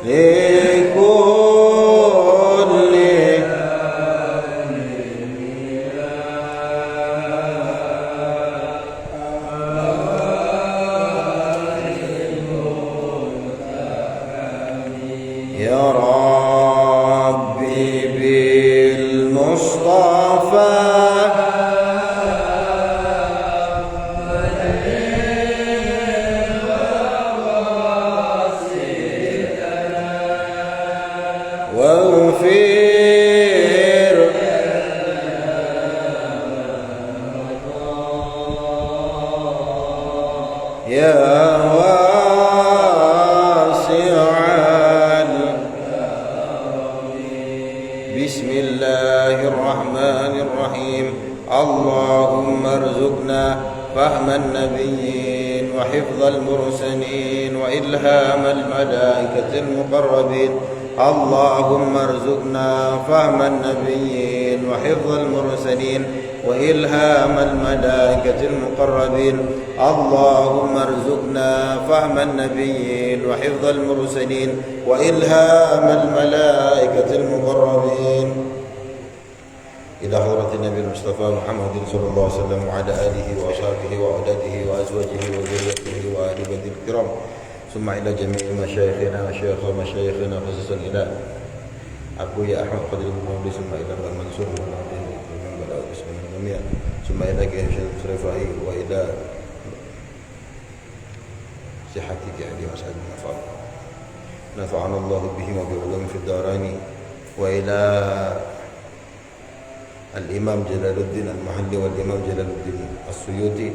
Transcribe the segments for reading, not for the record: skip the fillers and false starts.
لكل يا ربي بالمصطفى واغفر يا بسم الله الرحمن الرحيم اللهم ارزقنا فهم النبيين وحفظ المرسلين وإلهام الملائكة المقربين اللهم ارزقنا فهم النبيين وحفظ المرسلين وإلهام الملائكة المقربين اللهم ارزقنا فهم النبيين وحفظ المرسلين وإلهام الملائكة المقربين إلى حضرة النبي المصطفى محمد صلى الله عليه وسلم وعلى آله وأصحابه وأولاده وأزواجه وذريته وآل بيته الكرام ثم إلى جميع مشايخنا ومشايخنا خصوصا إلى أبويا أحمد قدر المولي ثم إلى المنصور ثم إلى كيف الرفاعي وإلى صحتك أهلي وأصحابنا نفعنا الله بهم وبعلوم في الدارين وإلى الإمام جلال الدين المحلي والإمام جلال الدين السيوطي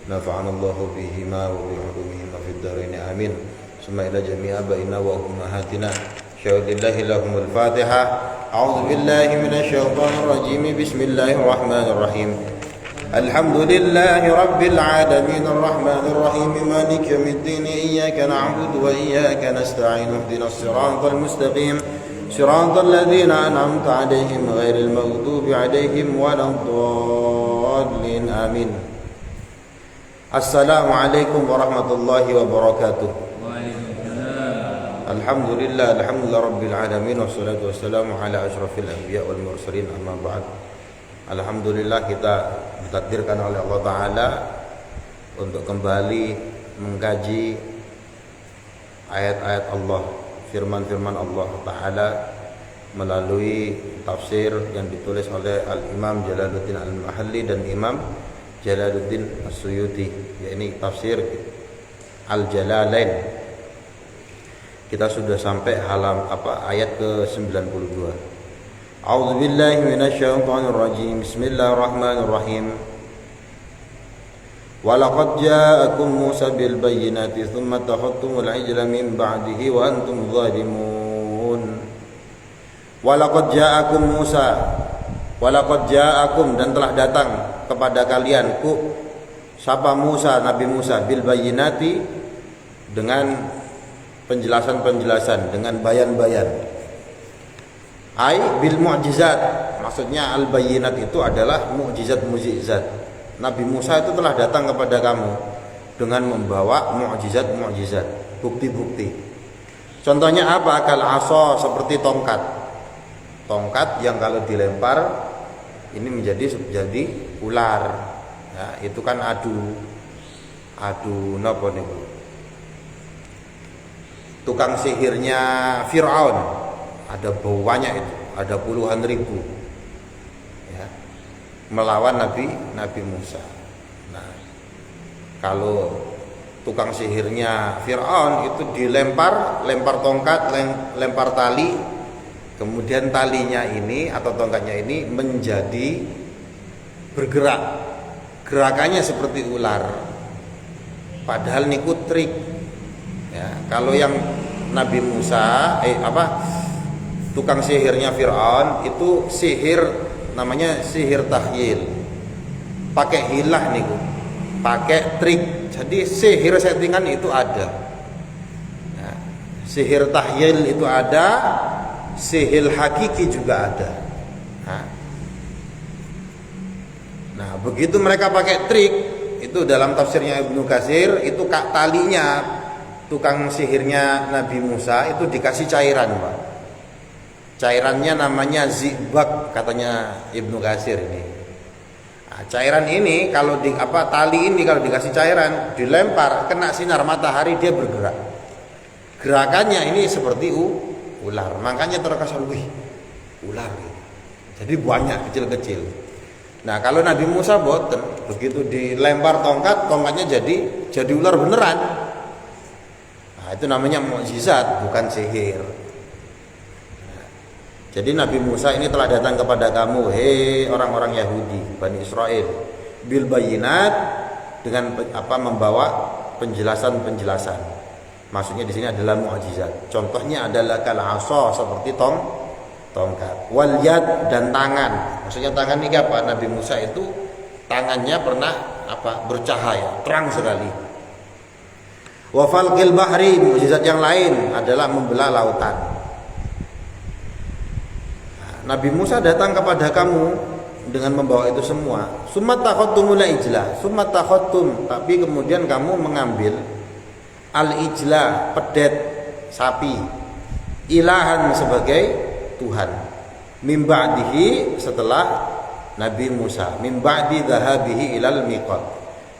نفعنا الله بهما وبعلومهما في الدارين آمين ثم إلى جميع آبائنا وأمهاتنا شهد الله لهم الفاتحة أعوذ بالله من الشيطان الرجيم بسم الله الرحمن الرحيم الحمد لله رب العالمين الرحمن الرحيم مالك يوم الدين إياك نعبد وإياك نستعين اهدنا الصراط المستقيم صراط الذين أنعمت عليهم غير المغضوب عليهم ولا الضالين آمين السلام عليكم ورحمة الله وبركاته الحمد لله رب العالمين والصلاة والسلام على أشرف الأنبياء والمرسلين أما بعد. Alhamdulillah kita ditakdirkan oleh Allah Ta'ala untuk kembali mengkaji ayat-ayat Allah, firman-firman Allah Ta'ala melalui tafsir yang ditulis oleh Al-Imam Jalaluddin Al-Mahalli dan Imam Jalaluddin As-Suyuti, yakni tafsir Al-Jalalain. Kita sudah sampai ayat ke-92. A'udzu billahi minasyaitonir rajim. Bismillahirrahmanirrahim. Wa laqad ja'akum Musa bil bayyinati thumma takhadtumul ijla min ba'dihi wa antum zalimun. Wa laqad ja'akum Musa. Wa laqad ja'akum, dan telah datang kepada kalian siapa Musa, Nabi Musa, bil bayyinati, dengan penjelasan-penjelasan, dengan bayan-bayan. Ai bil mu'jizat, maksudnya al bayyinat itu adalah mukjizat. Nabi Musa itu telah datang kepada kamu dengan membawa mukjizat, bukti-bukti. Contohnya apa? Kal asa, seperti tongkat yang kalau dilempar ini menjadi ular. Ya, itu kan adu napa niku? Tukang sihirnya Fir'aun. Ada banyak itu, ada puluhan ribu, ya, melawan Nabi Musa. Nah, kalau tukang sihirnya Fir'aun itu lempar tongkat, lempar tali, kemudian talinya ini atau tongkatnya ini menjadi bergerak, gerakannya seperti ular. Padahal niku trik. Ya, kalau yang Nabi Musa, tukang sihirnya Fir'aun itu sihir, namanya sihir tahyil, pakai hilah niku, pakai trik. Jadi sihir settingan itu ada, ya, sihir tahyil itu ada, sihir hakiki juga ada. Nah, begitu mereka pakai trik, itu dalam tafsirnya Ibnu Katsir itu talinya tukang sihirnya Nabi Musa itu dikasih cairan, Pak. Cairannya namanya zibak, katanya Ibnu Katsir ini. Nah, cairan ini kalau tali ini kalau dikasih cairan, dilempar kena sinar matahari dia bergerak. Gerakannya ini seperti ular. Makanya terkesan ular. Jadi banyak kecil-kecil. Nah, kalau Nabi Musa boten, begitu dilempar tongkatnya jadi ular beneran. Nah, itu namanya mukjizat, bukan sihir. Jadi Nabi Musa ini telah datang kepada kamu, hei orang-orang Yahudi, Bani Israel, bil bayyinat, dengan membawa penjelasan. Maksudnya di sini adalah mukjizat. Contohnya adalah kal asa, seperti tongkat, wal yad, dan tangan. Maksudnya tangan ini apa? Nabi Musa itu tangannya pernah bercahaya, terang sekali. Wa falqil bahri, mukjizat yang lain adalah membelah lautan. Nabi Musa datang kepada kamu dengan membawa itu semua. Summa takhottumul ijla, tapi kemudian kamu mengambil al-ijla, pedet sapi, ilahan, sebagai Tuhan. Mim ba'dihi, setelah Nabi Musa, mim ba'di dhahabihi ilal miqat,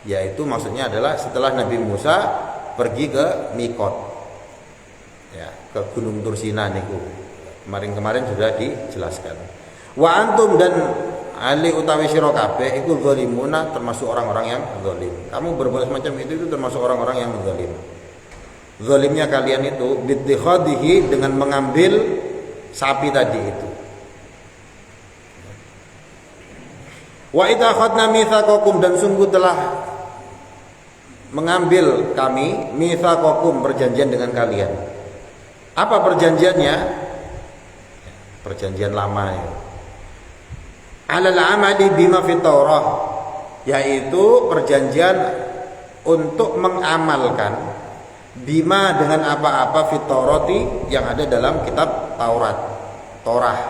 yaitu maksudnya adalah setelah Nabi Musa pergi ke miqat, ya, ke Gunung Tursina niku. Kemarin sudah dijelaskan. Wa antum, dan ali utawi sira kabeh iku zalimuna, termasuk orang-orang yang zalim. Kamu berbuat semacam itu termasuk orang-orang yang zalim. Zalimnya kalian itu biddikhadihi, dengan mengambil sapi tadi itu. Wa idza akhadna mitsaqakum, dan sungguh telah mengambil kami mitsaqakum, perjanjian dengan kalian. Apa perjanjiannya? Perjanjian lama ya. Alal amali bima fit Taurah, yaitu perjanjian untuk mengamalkan bima, dengan apa-apa fit Taurati, yang ada dalam kitab Torah.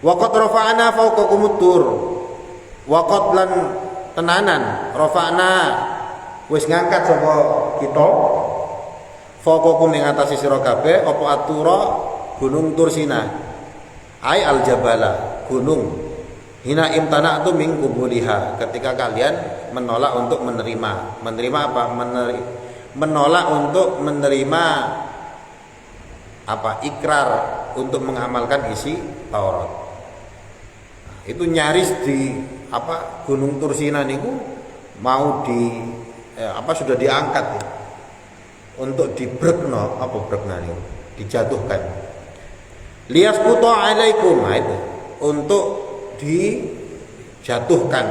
Wa qad rafa'na fawqakumut tur, wa qad lan tenanan rafa'na wis ngangkat sapa kita fawqakum ing atase sira kabeh apa atura, Gunung Tursina, ai al-jabala, gunung. Hina imtana'tu min qubuliha, ketika kalian menolak untuk menerima apa? Menolak untuk menerima ikrar untuk mengamalkan isi Taurat. Nah, itu nyaris di Gunung Tursina niku mau sudah diangkat ya, untuk dibrekno, dijatuhkan. Liyasqutu alaikum, untuk dijatuhkan,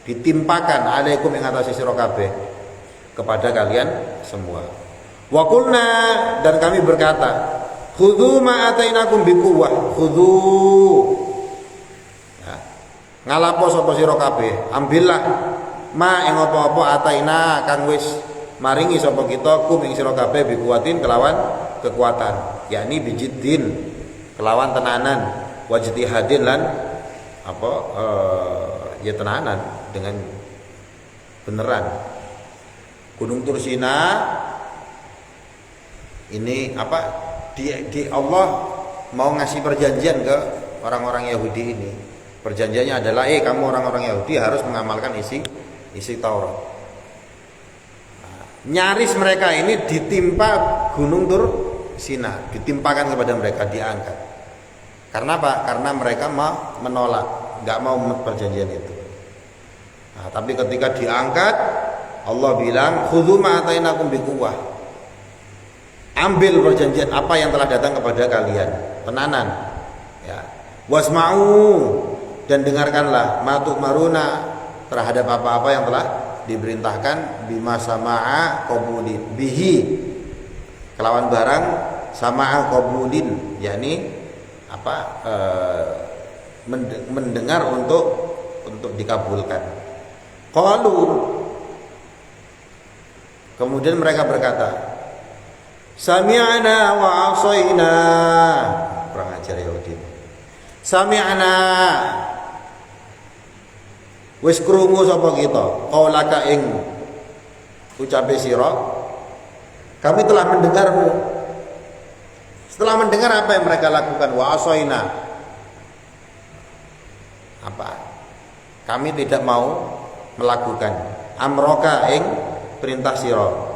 ditimpakan alaikum ing atase sira kabeh, kepada kalian semua. Wa qulna, dan kami berkata, khudzu ma atainakum biquwwah, khudzu, ya, ngalapo sapa sira kabeh, ambillah ma ing apa-apa ataina kang wis maringi sapa kita kum ing sira kabeh biquwatin, kelawan kekuatan, yakni bijiddin, kelawan tenanan, wajtihadin, lan tenanan, dengan beneran. Gunung Tursina ini di Allah mau ngasih perjanjian ke orang-orang Yahudi ini. Perjanjiannya adalah kamu orang-orang Yahudi harus mengamalkan isi Taurat. Nyaris mereka ini ditimpa Gunung Tursina, ditimpakan kepada mereka, diangkat. Karena apa? Karena mereka mau menolak, nggak mau perjanjian itu. Nah, tapi ketika diangkat, Allah bilang, khudzu ma atainakum biquwwah, ambil perjanjian apa yang telah datang kepada kalian, tenanan. Ya. Wasma'u, dan dengarkanlah, matuk maruna, terhadap apa-apa yang telah diperintahkan, bima sama'a qabulin, bihi, kelawan barang sama'a qabulin, yakni mendengar untuk dikabulkan. Qalu, kemudian mereka berkata, sami'na wa asaina, kurang ajar Yahudi. Sami'na, wis krungu sapa kita, qaulaka ing ucape sira, kami telah mendengarmu. Setelah mendengar apa yang mereka lakukan, wa asoina, apa? Kami tidak mau melakukan amroka ing perintah siro.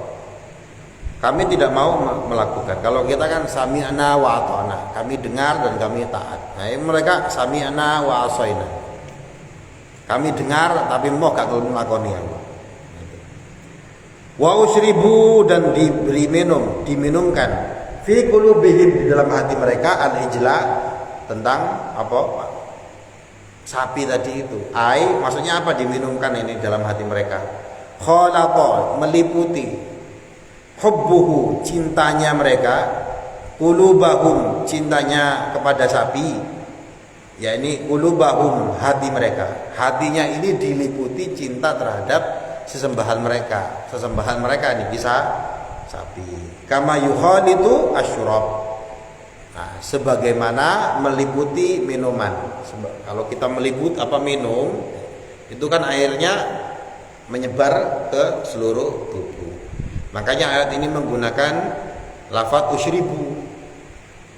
Kami tidak mau melakukan. Kalau kita kan sami'na wa ata'na, kami dengar dan kami taat. Nah, mereka sami'na wa asoina, kami dengar tapi mau gak ngelakoni. Wa usribu, dan diberi minum, diminumkan fi qulubihim, di dalam hati mereka, al-ijla, tentang apa? Sapi tadi itu. Maksudnya apa diminumkan ini dalam hati mereka? Khalata, meliputi, hubbuhu, cintanya mereka, qulubahum, cintanya kepada sapi, yakni qulubahum, hati mereka. Hatinya ini diliputi cinta terhadap sesembahan mereka ini bisa sapi. Kama yukhalitu asyurab, nah, sebagaimana meliputi minuman. Kalau kita meliput minum, itu kan airnya menyebar ke seluruh tubuh. Makanya ayat ini menggunakan lafaz usyribu,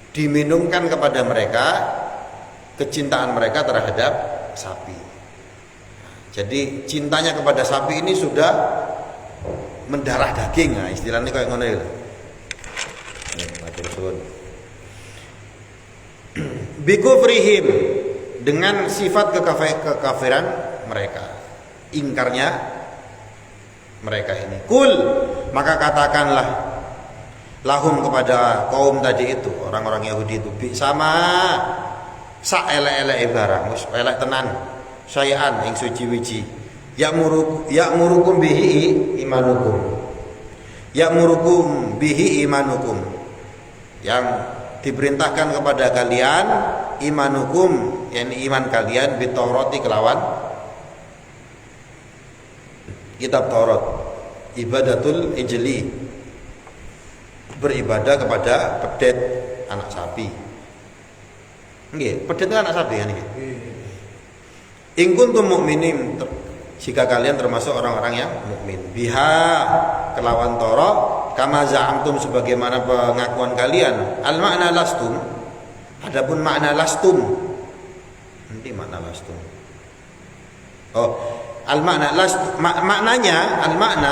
diminumkan kepada mereka kecintaan mereka terhadap sapi. Jadi cintanya kepada sapi ini sudah mendarah daging. Nah, istilahnya kayak ngono ya. Bikufrihim, dengan sifat kekafiran mereka, ingkarnya mereka ini. Kul, maka katakanlah lahum, kepada kaum tadi itu, orang-orang Yahudi itu, bi sama sak elek-elek barang, wis elek tenan, sayaan ing suci-wici, ya'murukum bihi imanukum, ya'murukum bihi imanukum, yang diperintahkan kepada kalian, imanukum, yakni iman kalian, bitaurati, kelawan kitab Taurat, ibadatul ijli, beribadah kepada pedet anak sapi. Nggih, pedet itu anak sapi kan nggih. In kuntum mu'minin, jika kalian termasuk orang-orang yang mukmin, biha, kelawan Taurat, kama za'amtum, sebagaimana pengakuan kalian. Al makna lastum, adapun makna lastum, nanti makna lastum. Al-makna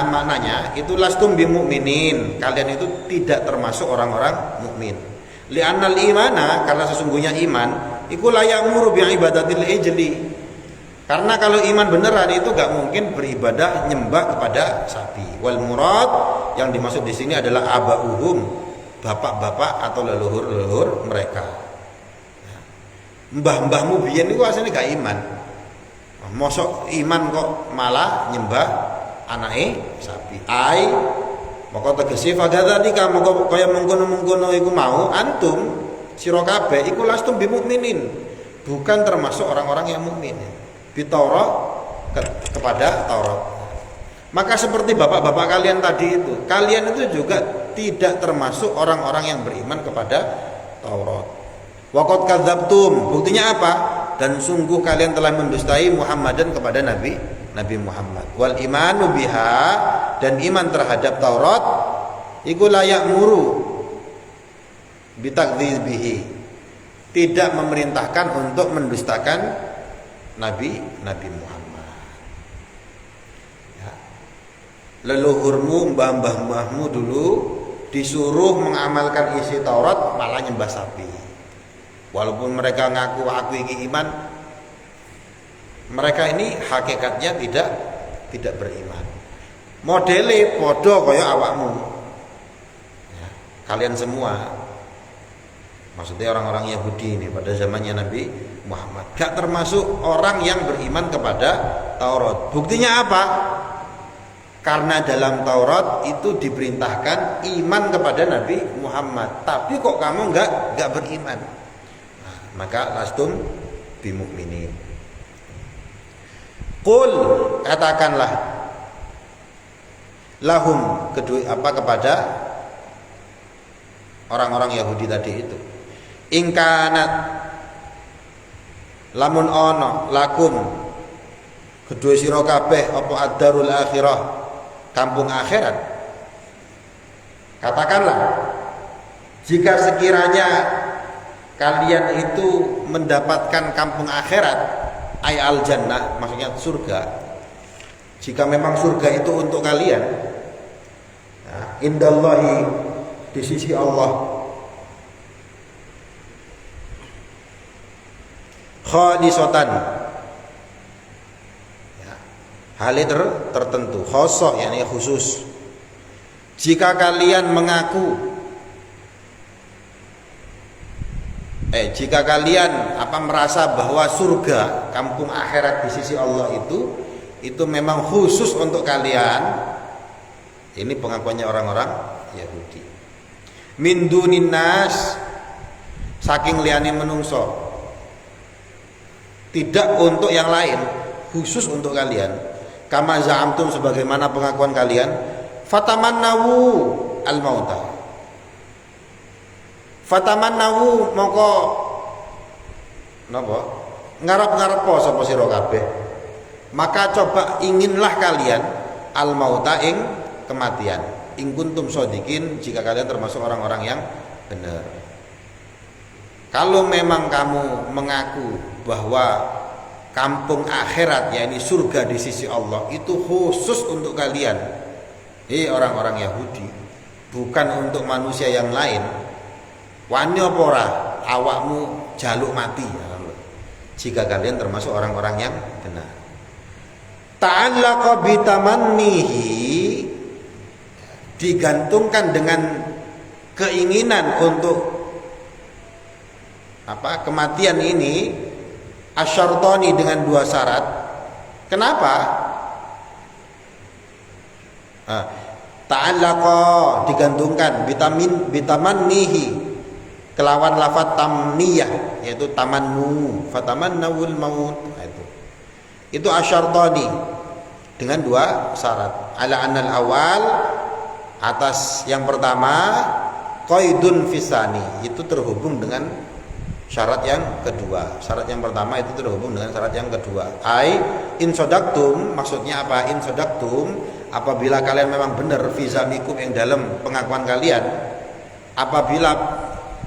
maknanya itu lastum bimu'minin, kalian itu tidak termasuk orang-orang mukmin. Li'annal imana, karena sesungguhnya iman iku la ya'muru bi ibadatil ijli. Karena kalau iman beneran itu gak mungkin beribadah nyembah kepada sapi. Wal murad, yang dimaksud di sini adalah aba'uhum, bapak-bapak atau leluhur-leluhur mereka. Mbah-mbahmu biyen niku asline gak iman. Mosok iman kok malah nyembah anake sapi. Maka tegese fadzalika, maka kaya mengkono-mengkono iku mau antum sira kabeh iku lastum bimukminin, bukan termasuk orang-orang yang mukmin. Bitaurat, kepada Taurat. Maka seperti bapak-bapak kalian tadi itu, kalian itu juga tidak termasuk orang-orang yang beriman kepada Taurat. Waqad kadzabtum, buktinya apa? Dan sungguh kalian telah mendustai Muhammadan, kepada Nabi Muhammad. Wal imanu biha, dan iman terhadap Taurat iku la ya'muru bitakdzibihi, tidak memerintahkan untuk mendustakan Nabi Muhammad. Ya. Leluhurmu, mbah-mbahmu dulu disuruh mengamalkan isi Taurat, malah nyembah sapi. Walaupun mereka ngaku aku ini iman, mereka ini hakikatnya tidak beriman. Modele podo kaya awakmu. Ya, kalian semua, maksudnya orang-orang Yahudi ini pada zamannya Nabi Muhammad, gak termasuk orang yang beriman kepada Taurat. Buktinya apa? Karena dalam Taurat itu diperintahkan iman kepada Nabi Muhammad, tapi kok kamu gak beriman? Maka lastum bimukminin. Qul, katakanlah lahum, kepada orang-orang Yahudi tadi itu, ingkanat, lamun ono lakum kedua sira kabeh apa ad-darul akhirah, kampung akhirat, Katakanlah, jika sekiranya kalian itu mendapatkan kampung akhirat, ay al jannah, maksudnya surga. Jika memang surga itu untuk kalian, nah, indallahi, di sisi Allah, khalisatan, ya, hal tertentu, khosoh, yakni khusus. Jika kalian mengaku, jika kalian merasa bahwa surga, kampung akhirat di sisi Allah itu memang khusus untuk kalian, ini pengakuannya orang-orang Yahudi. Min dunin nas, saking liyane menungso, tidak untuk yang lain, khusus untuk kalian. Kama za'amtum, sebagaimana pengakuan kalian. Fatamannawu al-mauta, fatamannawu mongko napa ngarep-ngarep sapa sira kabeh, maka coba inginlah kalian al-mauta, ing kematian, in kuntum shodiqin, jika kalian termasuk orang-orang yang benar. Kalau memang kamu mengaku bahwa kampung akhirat, yakni surga di sisi Allah, itu khusus untuk kalian, orang-orang Yahudi, bukan untuk manusia yang lain, wani apa ora awakmu jaluk mati, jika kalian termasuk orang-orang yang benar. Ta'allaqa bitamannihi, digantungkan dengan keinginan untuk kematian ini, asyartoni, dengan dua syarat. Kenapa? Ta'allaqa, digantungkan, bitamannihi, kelawan lafaz tamniyah, yaitu tamannu, fatamannawul maut, itu asyartoni, dengan dua syarat. Ala anal awal, atas yang pertama, qaidun fisani, itu terhubung dengan syarat yang kedua. Syarat yang pertama itu terhubung dengan syarat yang kedua. Ai in sodaktum, maksudnya apa? In sodaktum, apabila kalian memang benar fizamikum, yang dalam pengakuan kalian, apabila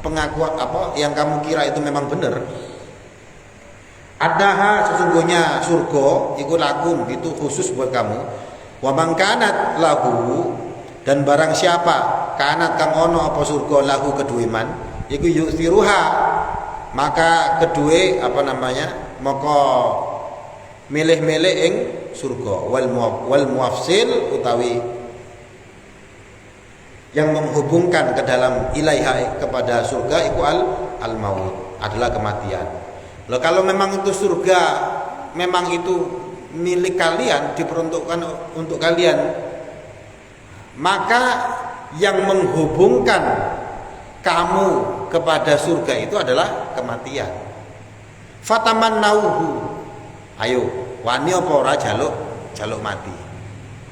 pengakuan yang kamu kira itu memang benar, adaha, sesungguhnya surga iku lakum, itu khusus buat kamu. Wa man kanat lahu, dan barang siapa kanat kang ono apa surga lahu kedue man, iku yu'thiruha, maka kedue maka milih-milih ing surga, wal muafsil, utawi yang menghubungkan ke dalam ilaiha, kepada surga, iku al maut, adalah kematian. Loh, kalau memang itu surga, memang itu milik kalian, diperuntukkan untuk kalian, maka yang menghubungkan kamu kepada surga itu adalah kematian. Fatamannauhu, ayo wani apa ora jaluk mati.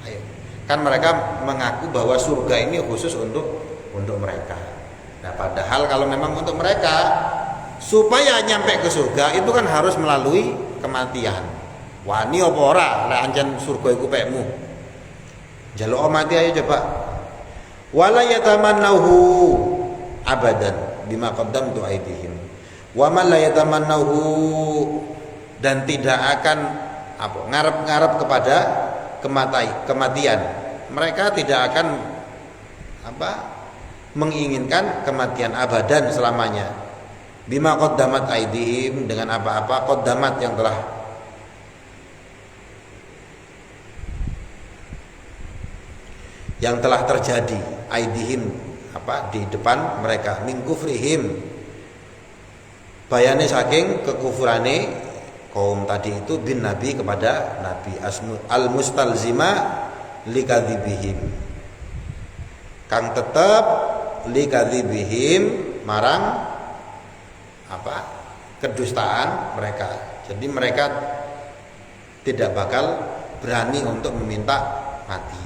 Ayo. Kan mereka mengaku bahwa surga ini khusus untuk mereka. Nah, padahal kalau memang untuk mereka, supaya nyampe ke surga itu kan harus melalui kematian. Wani apa ora lek ancen surga iku pekmu. Jaluk mati ayo coba. Wala yatamannahu abadan bima qaddamtu aydihim. Wa man la yatamannahu, dan tidak akan ngarep-ngarep kepada kematian. Mereka tidak akan menginginkan kematian abadan, selamanya. Bima qaddamat aydihim, dengan apa-apa qaddamat yang telah terjadi, aydihim di depan mereka, min kufrihim, bayane saking kekufurane kaum tadi itu, bin nabi, kepada nabi, al mustalzima likadzibihim, kang tetep likadzibihim, marang kedustaan mereka. Jadi mereka tidak bakal berani untuk meminta mati.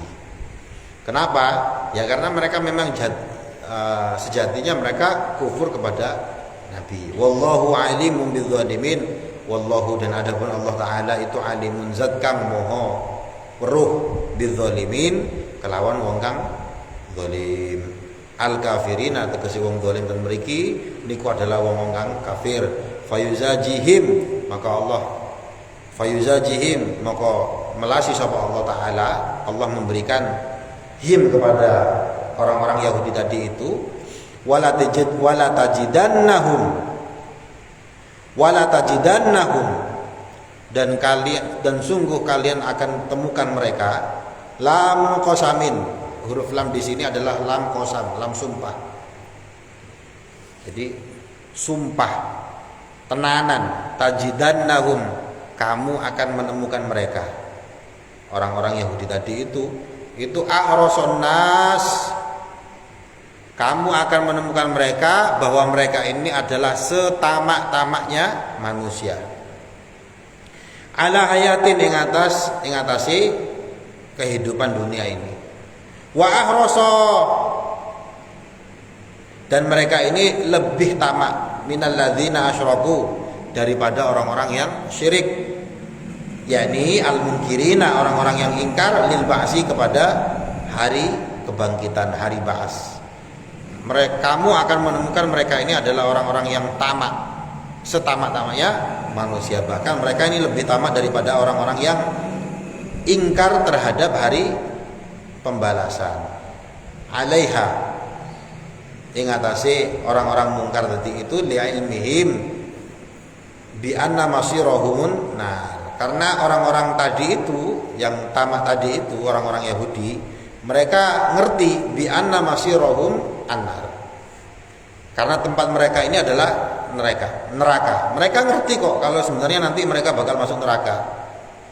Kenapa? Ya karena mereka memang sejatinya mereka kufur kepada nabi. Wallahu alimun bidzalimin, wallahu, dan adapun Allah taala itu alimun, zat kang moho weruh, bidzalimin, kelawan wong kang zalim. al kafirina tegese wong dolim ten mriki niku adalah wong kang kafir. Fayuzajihim, maka Allah melasi sapa Allah taala, Allah memberikan him kepada orang-orang Yahudi tadi itu, wala tajidannahum, dan sungguh kalian akan temukan mereka, lam qasamin, huruf lam di sini adalah lam qasam, lam sumpah. Jadi sumpah tenanan, tajidannahum, kamu akan menemukan mereka. Orang-orang Yahudi tadi itu ahrasun nas, kamu akan menemukan mereka bahwa mereka ini adalah setamak-tamaknya manusia. Ala hayatin ing atase kehidupan dunia ini. Wa ahrasa, dan mereka ini lebih tamak minal ladzina asyraku, daripada orang-orang yang syirik, yakni al-munkirina, orang-orang yang ingkar lil ba'si, kepada hari kebangkitan, hari ba'as. Kamu akan menemukan mereka ini adalah orang-orang yang tamak, setamak-tamaknya manusia. Bahkan mereka ini lebih tamak daripada orang-orang yang ingkar terhadap hari pembalasan. Alaiha, ingatasi orang-orang mungkar tadi itu, li'ilmihim bi anna masirahumun nar. Karena orang-orang tadi itu yang tamak tadi itu, orang-orang Yahudi, mereka ngerti bi anna masirahum annar, karena tempat mereka ini adalah neraka. Mereka ngerti kok kalau sebenarnya nanti mereka bakal masuk neraka.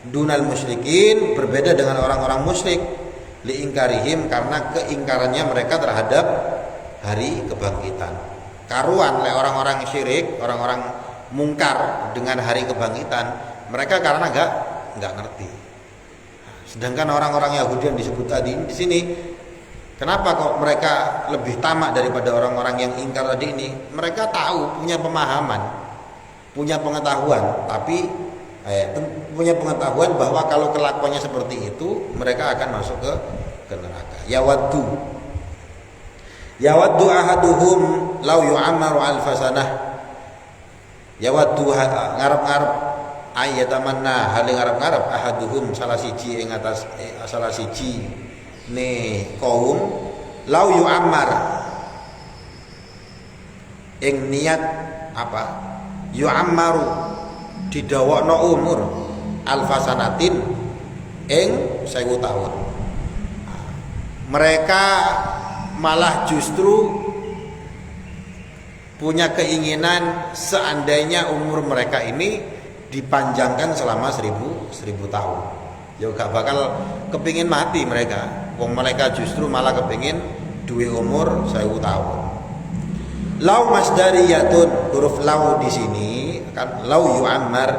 Dunal musyrikin, berbeda dengan orang-orang musyrik, liingkarihim, karena keingkarannya mereka terhadap hari kebangkitan. Karuan oleh orang-orang syirik, orang-orang mungkar dengan hari kebangkitan, mereka karena enggak ngerti. Sedangkan orang-orang Yahudi yang disebut tadi di sini, kenapa kok mereka lebih tamak daripada orang-orang yang ingkar tadi ini? Mereka tahu, punya pemahaman, punya pengetahuan, tapi punya pengetahuan bahwa kalau kelakuannya seperti itu, mereka akan masuk ke neraka. Yawaddu ahaduhum law yu'ammaru alfasanah. Yawaddu ngarep-ngarep ayatamanna, hal ngarep-ngarep ahaduhum, salah siji ing atas salah siji ne kaum, lau yu'ammar, ing niat apa, yu'ammaru, didawakno umur, alfasanatin ing 1000 tahun. Mereka malah justru punya keinginan seandainya umur mereka ini dipanjangkan selama 1000 tahun. Ya gak bakal kepingin mati mereka. Wong mereka justru malah kepingin duwe umur 1000 tahun. Lau masdariyatun, huruf lau di sini kan, lau yu'ammar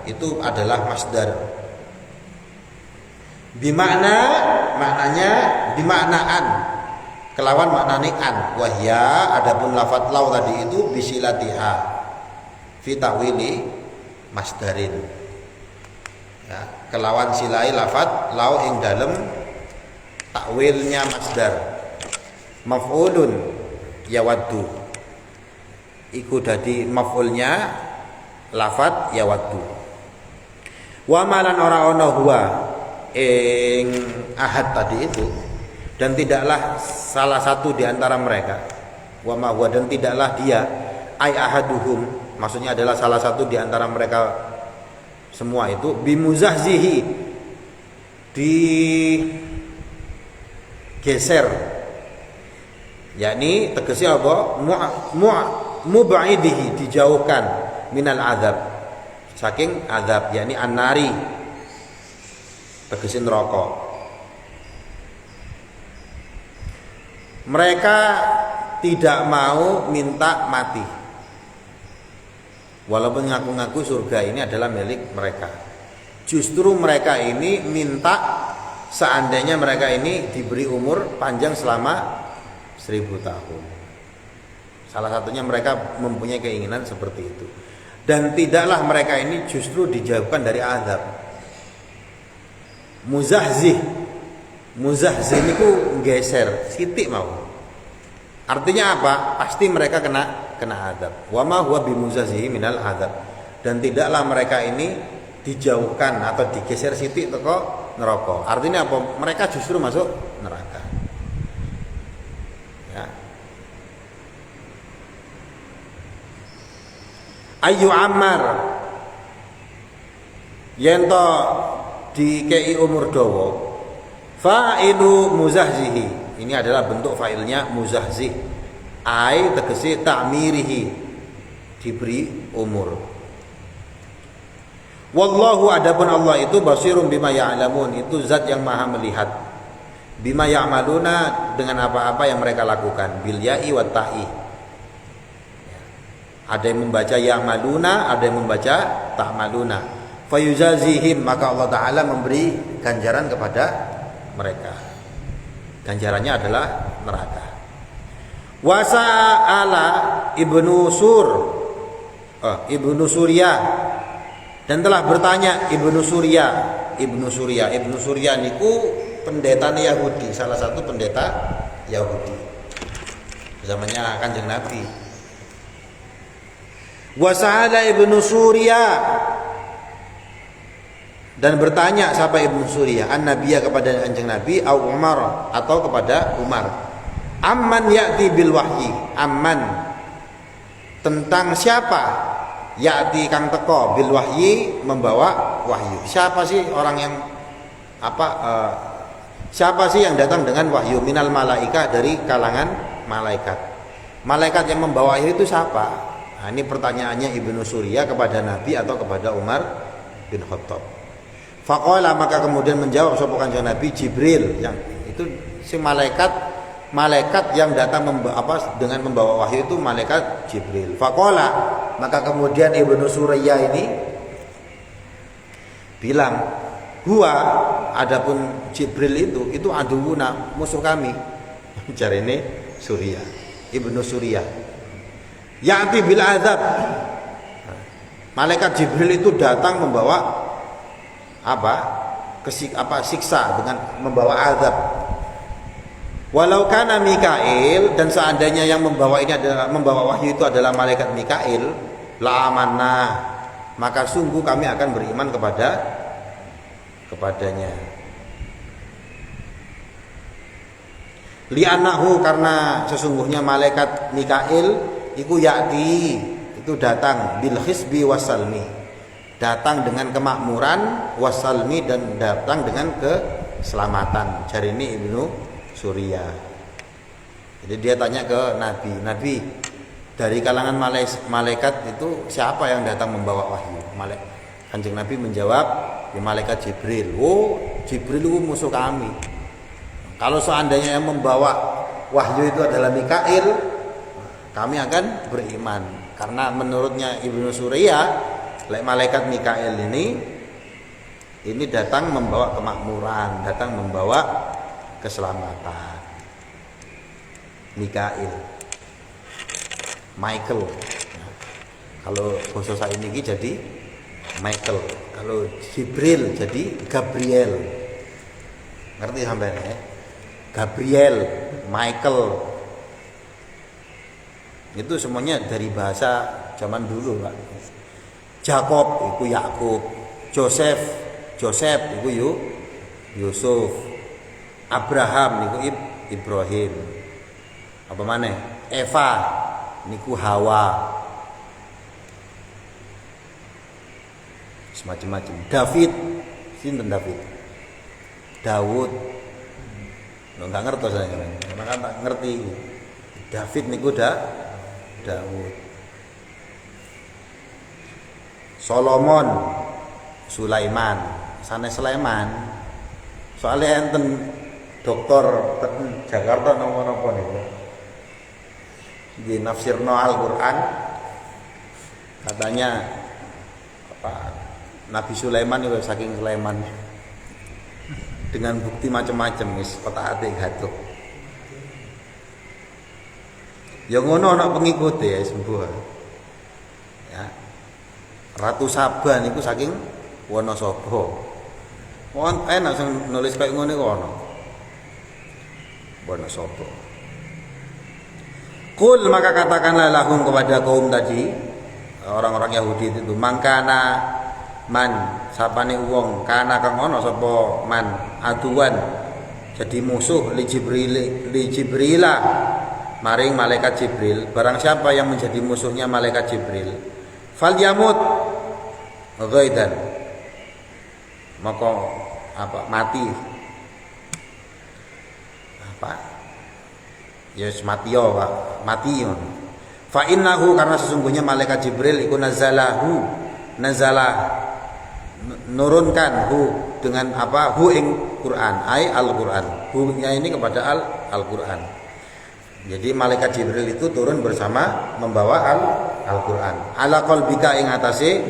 itu adalah masdar. Maknanya bimaknaan, kelawan maknane an. Wahya, adapun lafadz lau tadi itu bisilatiha fi ta'wili masdarin, ya, kelawan silai lafadz lau ing dalem takwilnya masdar. Maf'ulun yawaddu, iku dadi maf'ulnya lafadz yawaddu. Wa malan ora ana huwa ing ahad tadi itu, dan tidaklah salah satu di antara mereka, wa ma huwa, dan tidaklah dia, ai ahaduhum, maksudnya adalah salah satu di antara mereka semua itu, bimuzahzihi, digeser, yakni tegese apa, mubaidihi, dijauhkan, minal azab, saking azab, yakni annari, tegese neraka. Mereka tidak mau minta mati, walaupun ngaku-ngaku surga ini adalah milik mereka. Justru mereka ini minta seandainya mereka ini diberi umur panjang selama 1000 tahun. Salah satunya mereka mempunyai keinginan seperti itu. Dan tidaklah mereka ini justru dijauhkan dari azab. Muzahzih itu geser, sitik mau. Artinya apa? Pasti mereka kena azab. Wa ma huwa bimuzazihi minal azab. Dan tidaklah mereka ini dijauhkan atau digeser sithik teko neraka. Artinya apa? Mereka justru masuk neraka. Ya. Ayu Ammar yento dikei umur dawa fa'ilu muzahzihi. Ini adalah bentuk fa'ilnya muzahzih. Ai tegese ta'mirihi, diberi umur. Wallahu adapun Allah itu basirum bima ya'lamun, itu zat yang maha melihat. Bima ya'maluna, dengan apa-apa yang mereka lakukan. Bil ya'i wat ta'i. Ada yang membaca ya'maluna, ada yang membaca ta'maluna. Fayuzazihim, maka Allah Ta'ala memberi ganjaran kepada mereka. Ganjarannya adalah neraka. Wasa'ala ibnu Surya, dan telah bertanya Ibnu Surya niku pendeta Yahudi, salah satu pendeta Yahudi zamannya Kanjeng Nabi. Wasa'ala Ibnu Surya, dan bertanya siapa Ibnu Surya, an-nabiyya kepada Kanjeng Nabi, au Umar atau kepada Umar. Amman ya'ti bil wahyi, amman tentang siapa, ya'ti kang teko bil wahyi membawa wahyu. Siapa sih orang yang siapa sih yang datang dengan wahyu? Minal malaika, dari kalangan malaikat. Malaikat yang membawa wahyu itu siapa? Nah, ini pertanyaannya Ibnu Surya kepada Nabi atau kepada Umar bin Khattab. Faqala, maka kemudian menjawab sapa Kanjeng Nabi, Jibril, yang itu si malaikat yang datang dengan membawa wahyu itu malaikat Jibril. Faqala, maka kemudian Ibnu Surya ini bilang, huwa, adapun Jibril itu aduuna, musuh kami. Jarene Surya, Ibnu Surya. Ya'ti bil azab. Malaikat Jibril itu datang membawa siksa, dengan membawa azab. Walau kana Mikail, dan seandainya yang membawa wahyu itu adalah malaikat Mikail, la amanna, maka sungguh kami akan beriman kepadanya. Li'annahu, karena sesungguhnya malaikat Mikail iku ya'ti, itu datang bil khisbi wasalmi, datang dengan kemakmuran, wasalmi, dan datang dengan keselamatan. Jari ini Ibnu Surya. Jadi dia tanya ke Nabi, dari kalangan malaikat itu siapa yang datang membawa wahyu? Kanjeng Nabi menjawab, ya malaikat Jibril. Oh, Jibril itu musuh kami. Kalau seandainya yang membawa wahyu itu adalah Mikail, kami akan beriman. Karena menurutnya Ibnu Surya, malaikat Mikail ini datang membawa kemakmuran, datang membawa keselamatan. Michael. Kalau bahasa saya ini jadi Michael. Kalau Jibril jadi Gabriel. Ngerti sampean ya? Gabriel, Michael. Itu semuanya dari bahasa zaman dulu, Pak. Jakob itu Yakub, Joseph itu Yusuf. Abraham niku Ibrahim. Apa maneh? Eva niku Hawa. Semacam-macam. David, sinten David? Daud. Lo enggak ngerti saya. Maka tak ngerti. David niku Daud. Solomon, Sulaiman, sanes Sulaiman. Soalnya enten dokter Jakarta nomor-nomor niku. Di nafsirno Al-Qur'an katanya Nabi Sulaiman itu saking Sulaiman dengan bukti macam-macam wis petak-ate gaduh. Ya ngono ana pengikut ya sembuh. Ya. Ratu Saba niku saking Wonosobo. Wong enak sing nulis kayak ngono iku ana. Wonosobo. Qul maka katakanlah lahum kepada kaum tadi, orang-orang Yahudi itu, mangkana man sapane wong kana kang ana sapa man aduan jadi musuh li Jibrila maring malaikat Jibril, barang siapa yang menjadi musuhnya malaikat Jibril, falyamut ghaidan, maka mati yes mati yo Pak, mati yo. Fa innahu karena sesungguhnya malaikat Jibril iku nazalah nurunkan dengan ing Quran, Al-Quran. Hu-nya ini kepada Al-Quran. Jadi malaikat Jibril itu turun bersama membawa Al-Quran. Ala qalbika ing atase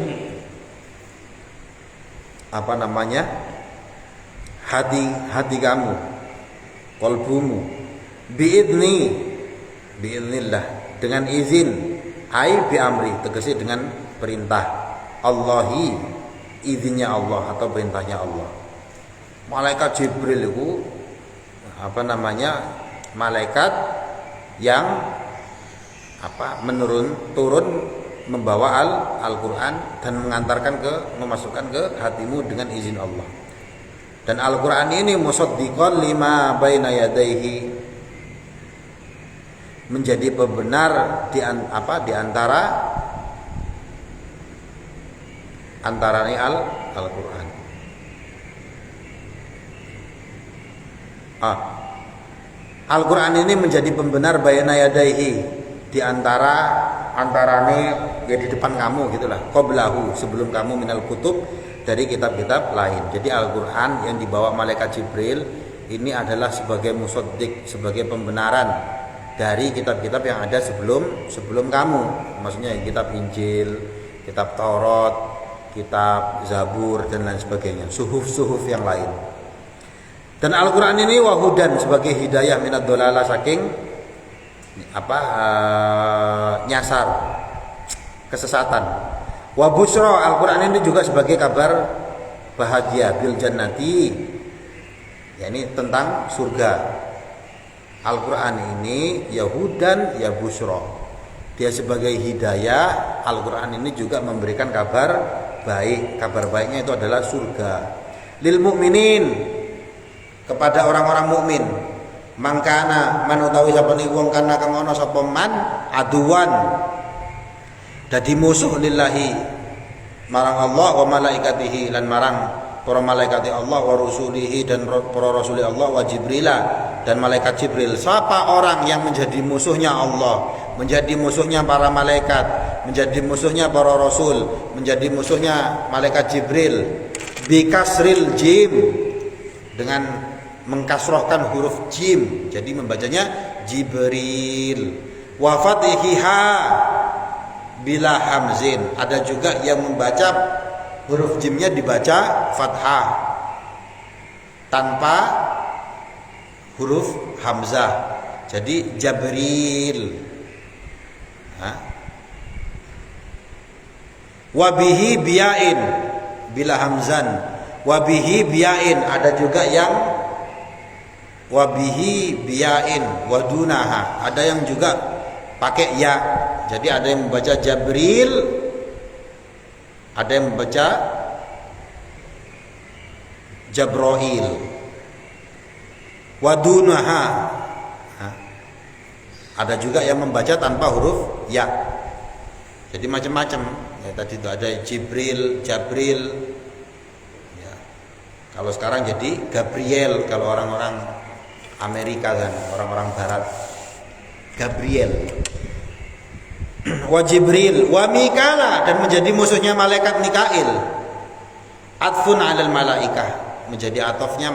hati kamu, qalbumu, biidnillah dengan izin, bi amri tegese dengan perintah Allahi, izinnya Allah atau perintahnya Allah. Malaikat Jibril itu malaikat yang turun membawa Al-Quran dan memasukkan ke hatimu dengan izin Allah. Dan Al-Quran ini musaddiqan lima baina yadayhi, menjadi pembenar di antara Al-Quran. Al-Quran ini menjadi pembenar baina yadayhi, di antarane ya di depan kamu gitulah, qablahu sebelum kamu minal kutub, dari kitab-kitab lain. Jadi Al-Quran yang dibawa malaikat Jibril ini adalah sebagai musaddiq, sebagai pembenaran dari kitab-kitab yang ada sebelum kamu. Maksudnya kitab Injil, kitab Taurat, kitab Zabur dan lain sebagainya, suhuf yang lain. Dan Al-Quran ini wahudan sebagai hidayah minad dolalah, saking nyasar kesesatan. Wa busra, Al-Quran ini juga sebagai kabar bahagia, bil jannati, yakni tentang surga. Al-Quran ini yahudan ya busra, dia sebagai hidayah. Al-Quran ini juga memberikan kabar baik. Kabar baiknya itu adalah surga. Lil mukminin, kepada orang-orang mukmin. Mangkana man utawi sapane wong kana kang ana sapa man aduan dadi musuh lillahi marang Allah wa malaikatihi, lan marang para malaikat Allah, wa rusulihi dan para rasul Allah, wa Jibrila dan malaikat Jibril. Siapa orang yang menjadi musuhnya Allah, menjadi musuhnya para malaikat, menjadi musuhnya para rasul, menjadi musuhnya malaikat Jibril, bikasril jim, dengan mengkasrohkan huruf jim, jadi membacanya Jibril. Wa fatihiha bila hamzin, ada juga yang membaca huruf jimnya dibaca fathah tanpa huruf hamzah, jadi Jabril. Wabihi biyain bila hamzan, wabihi biyain, ada juga yang wabihi biyain wadunaha, ada yang juga pakai ya, jadi ada yang membaca Jabril, ada yang membaca Jabroil, wadunaha, ada juga yang membaca tanpa huruf ya. Jadi macam-macam ya, tadi itu ada Jibril, Jabril ya. Kalau sekarang jadi Gabriel, kalau orang-orang Amerika kan, orang-orang barat, Gabriel. Wa Jibril wa Mikala, dan menjadi musuhnya malaikat Mikail. Atfun 'alal malaikah, menjadi atofnya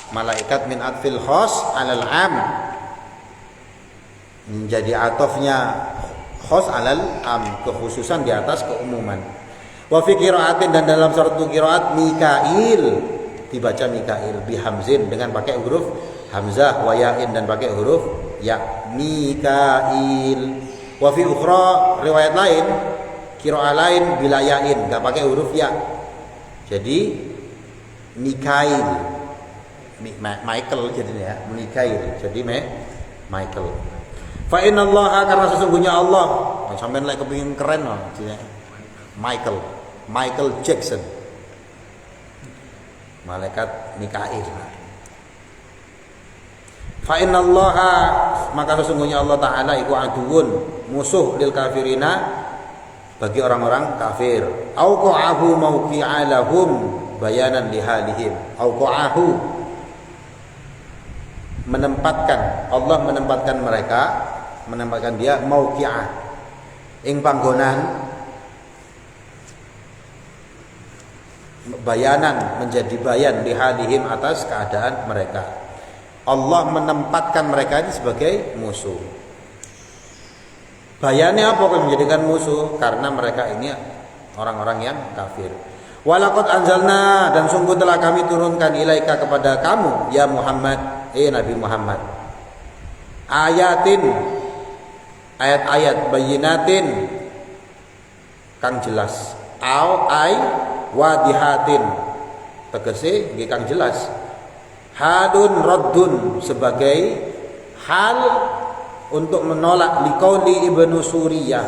malaikat min atfil khos 'alal 'am, menjadi atofnya khos 'alal 'am, kekhususan di atas keumuman. Wa fi qiraatin, dan dalam suatu qiraat Mikail dibaca Mikail bihamzin, dengan pakai huruf hamzah, wa ya'in, dan pakai huruf ya, Mikail. Wa fi ukhra, riwayat lain, qiraah lain bila ya'in, enggak pakai huruf ya. Jadi Mikail, Michael jadinya ya, Mikail. Jadi Michael. Fa innallaha, karena sesungguhnya Allah, sampean lek kepengin keren loh, Michael Jackson. Malaikat Mikail. Fa innallaha, maka sesungguhnya Allah taala iku aduun, musuh lil kafirina, bagi orang-orang kafir. Auqa'ahu mauqi'alahum bayanan lihalihim. Auqa'ahu, menempatkan, Allah menempatkan dia mauqi'ah ing panggonan, bayanan, menjadi bayan lihalihim, atas keadaan mereka. Allah menempatkan mereka ini sebagai musuh. Bayannya apa kok menjadikan musuh? Karena mereka ini orang-orang yang kafir. Walaqad anzalna, dan sungguh telah kami turunkan ilaika kepada kamu ya Muhammad, Nabi Muhammad, ayatin, ayat-ayat, bayyinatin, kang jelas, au ay wadihatin, tegese nggih kang jelas, hadun raddun, sebagai hal untuk menolak liqauli Ibnu Suriyah,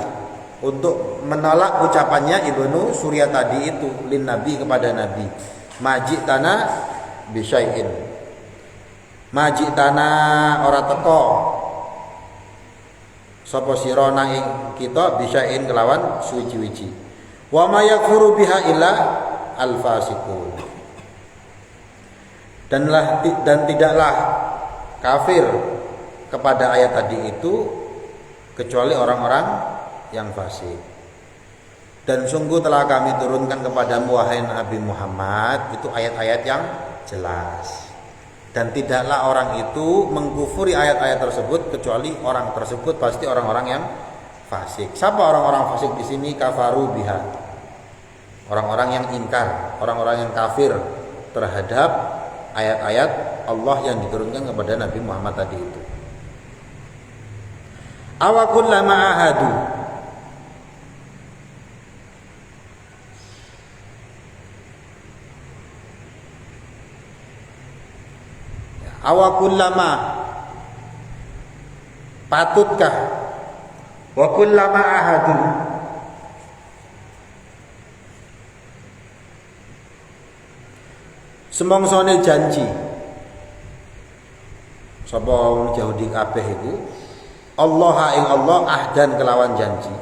untuk menolak ucapannya Ibnu Suriyah tadi itu, lin nabi, kepada nabi, majitana bisyai'in, majitana ora teko sapa sira nang ing kita bisyai'in kelawan suci-wici, wa may yakfuru biha illa al-fasiqun, dan tidaklah kafir kepada ayat tadi itu kecuali orang-orang yang fasik. Dan sungguh telah kami turunkan kepadamu wahai Nabi Muhammad itu ayat-ayat yang jelas. Dan tidaklah orang itu mengkufuri ayat-ayat tersebut kecuali orang tersebut pasti orang-orang yang fasik. Siapa orang-orang fasik di sini? Kafaru biha, orang-orang yang ingkar, orang-orang yang kafir terhadap ayat-ayat Allah yang diturunkan kepada Nabi Muhammad tadi itu. Awakullama ahadu, awakullama, patutkah, wakullama ahadu, semongsone janji sapa wong Yahudi kabeh iku, Allah ing Allah ahdan kelawan janji,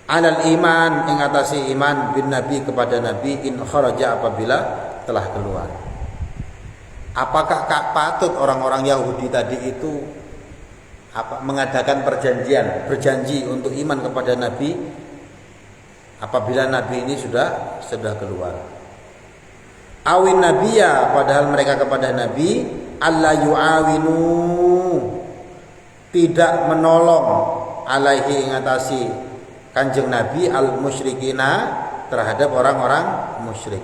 alal iman ing atasi iman bin nabi kepada nabi, in kharaja apabila telah keluar. Apakah patut orang-orang Yahudi tadi itu mengadakan berjanji untuk iman kepada nabi apabila nabi ini sudah keluar? Awin nabiya, padahal mereka kepada nabi alla yu'awinu, tidak menolong, alaihi ingatasi kanjeng Nabi, al musyrikina, terhadap orang-orang musyrik.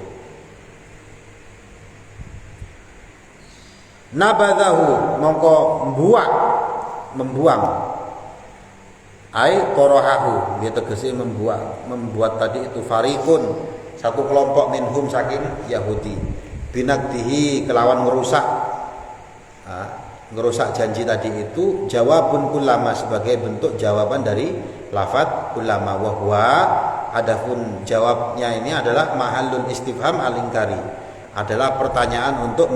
Nabadahu, mongko membuang, ai torohahu, dia tegesi membuat tadi itu, farikun, satu kelompok minhum saking Yahudi, binakdihi, kelawan ngerusak janji tadi itu, jawabun kullama, sebagai bentuk jawaban dari lafadz kullama, wa huwa, adapun jawabnya ini adalah mahallul istifham al-ingkari, adalah pertanyaan untuk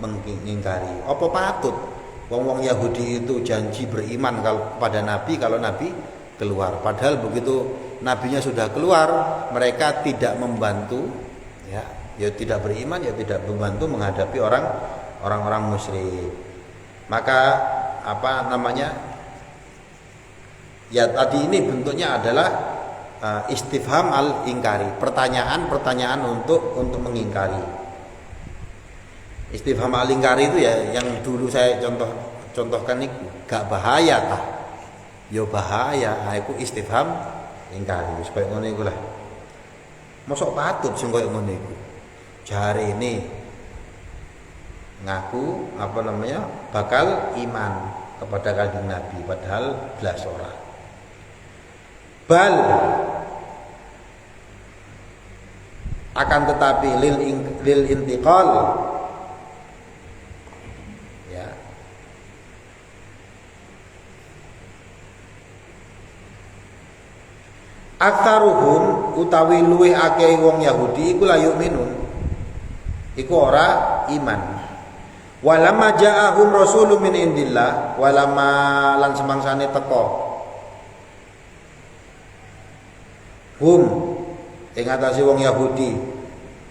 mengingkari. Apa patut wong-wong Yahudi itu janji beriman kepada Nabi kalau Nabi keluar, padahal begitu nabinya sudah keluar mereka tidak membantu, ya tidak beriman, ya tidak membantu menghadapi orang-orang musyrik. Maka ya tadi ini bentuknya adalah istifham al-ingkari, pertanyaan untuk mengingkari. Istifham al-ingkari itu ya yang dulu saya contohkan ini, gak bahaya tah? Yo bahaya, itu istifham ingkari, supaya ngono iku lah. Mosok patut sing koyo ngono iku. Jare ini ngaku bakal iman kepada kanjeng Nabi padahal belas ora. Bal, akan tetapi lil intiqal, ya, Aktsaruhum utawi luweh akeh wong Yahudi iku la yu'minun. Iku ora iman. Walamma ja'ahum rasulun min indillah, walamma lan semangsane teka hum ing atase wong Yahudi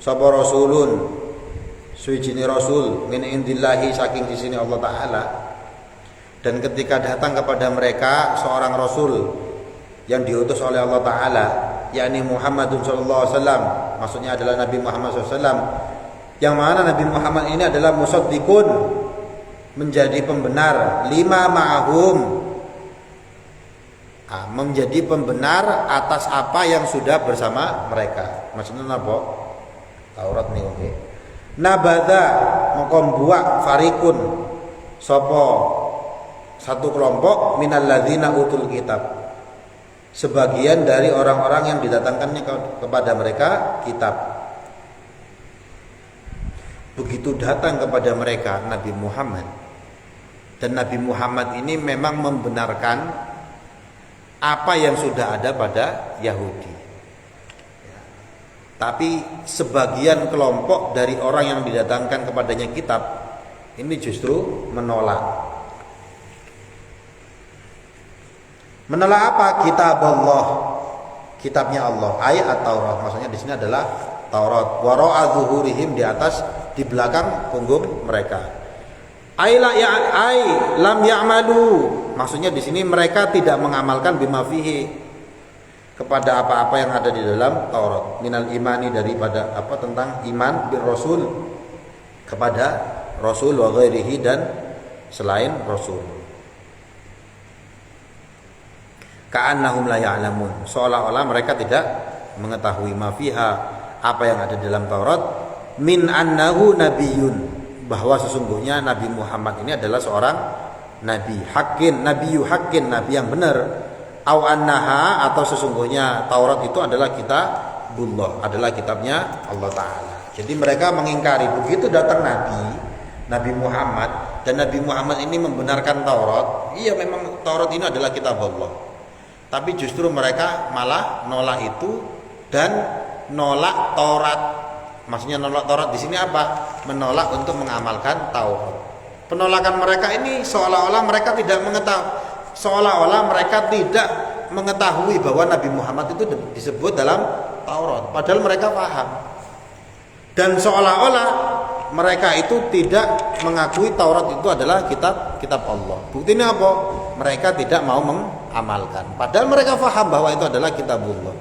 sapa rasulun suwijine rasul min indillahi saking sisine Allah taala. Dan ketika datang kepada mereka seorang rasul yang diutus oleh Allah taala, yakni Muhammadun sallallahu alaihi wasallam, maksudnya adalah Nabi Muhammad sallallahu alaihi wasallam, yang mana Nabi Muhammad ini adalah musaddiqun, menjadi pembenar, lima ma'ahum, menjadi pembenar atas apa yang sudah bersama mereka. Maksudnya apa? Taurat nih, oke. Nabada mongko buak farikun sopo satu kelompok minal ladzina utul kitab, sebagian dari orang-orang yang didatangkannya kepada mereka kitab. Begitu datang kepada mereka Nabi Muhammad, dan Nabi Muhammad ini memang membenarkan apa yang sudah ada pada Yahudi. Tapi sebagian kelompok dari orang yang didatangkan kepadanya kitab ini justru menolak. Menolak apa? Kitab Allah, kitabnya Allah, ayat Taurat. Maksudnya di sini adalah Taurat. Wara'a zuhurihim, di atas, di belakang punggung mereka. Lam ya'malu. Maksudnya di sini mereka tidak mengamalkan bima fihi, kepada apa-apa yang ada di dalam Taurat. Minal imani, daripada apa, tentang iman bir rasul, kepada rasul, wa ghairihi, dan selain rasul. Ka'annahum la ya'lamun, seolah-olah mereka tidak mengetahui ma fiha, apa yang ada dalam Taurat, min annahu nabiyyun, bahwa sesungguhnya Nabi Muhammad ini adalah seorang nabi, haqqin, nabiyyu haqqin, nabi yang benar, au annaha, atau sesungguhnya Taurat itu adalah kitabullah, adalah kitabnya Allah taala. Jadi mereka mengingkari begitu datang Nabi Muhammad, dan Nabi Muhammad ini membenarkan Taurat. Iya, memang Taurat ini adalah kitab Allah, tapi justru mereka malah nolak itu dan nolak Taurat. Maksudnya nolak Taurat di sini apa? Menolak untuk mengamalkan Taurat. Penolakan mereka ini seolah-olah mereka tidak mengetahui bahwa Nabi Muhammad itu disebut dalam Taurat, padahal mereka paham. Dan seolah-olah mereka itu tidak mengakui Taurat itu adalah kitab Allah. Buktinya apa? Mereka tidak mau mengamalkan, padahal mereka paham bahwa itu adalah kitabullah.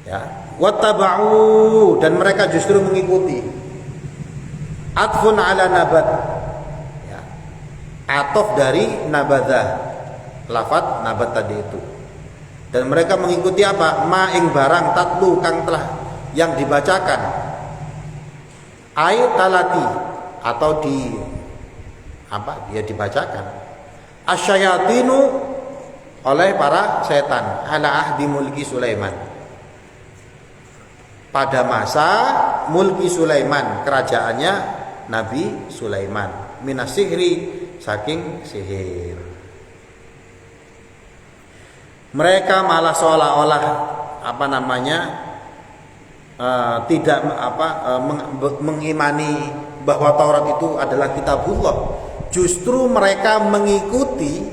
Ya, wattaba'u, dan mereka justru mengikuti. Atfun ala nabat, ya, atof dari nabadah, lafadz nabat tadi itu. Dan mereka mengikuti apa? Ma ing barang tatlu kang telah yang dibacakan, ayat talati, atau dia dibacakan, asyayatinu, oleh para setan, ala ahdi mulki Sulaiman, pada masa mulki Sulaiman, kerajaannya Nabi Sulaiman, minas sihri, saking sihir. Mereka malah seolah-olah tidak mengimani bahwa Taurat itu adalah kitabullah. Justru mereka mengikuti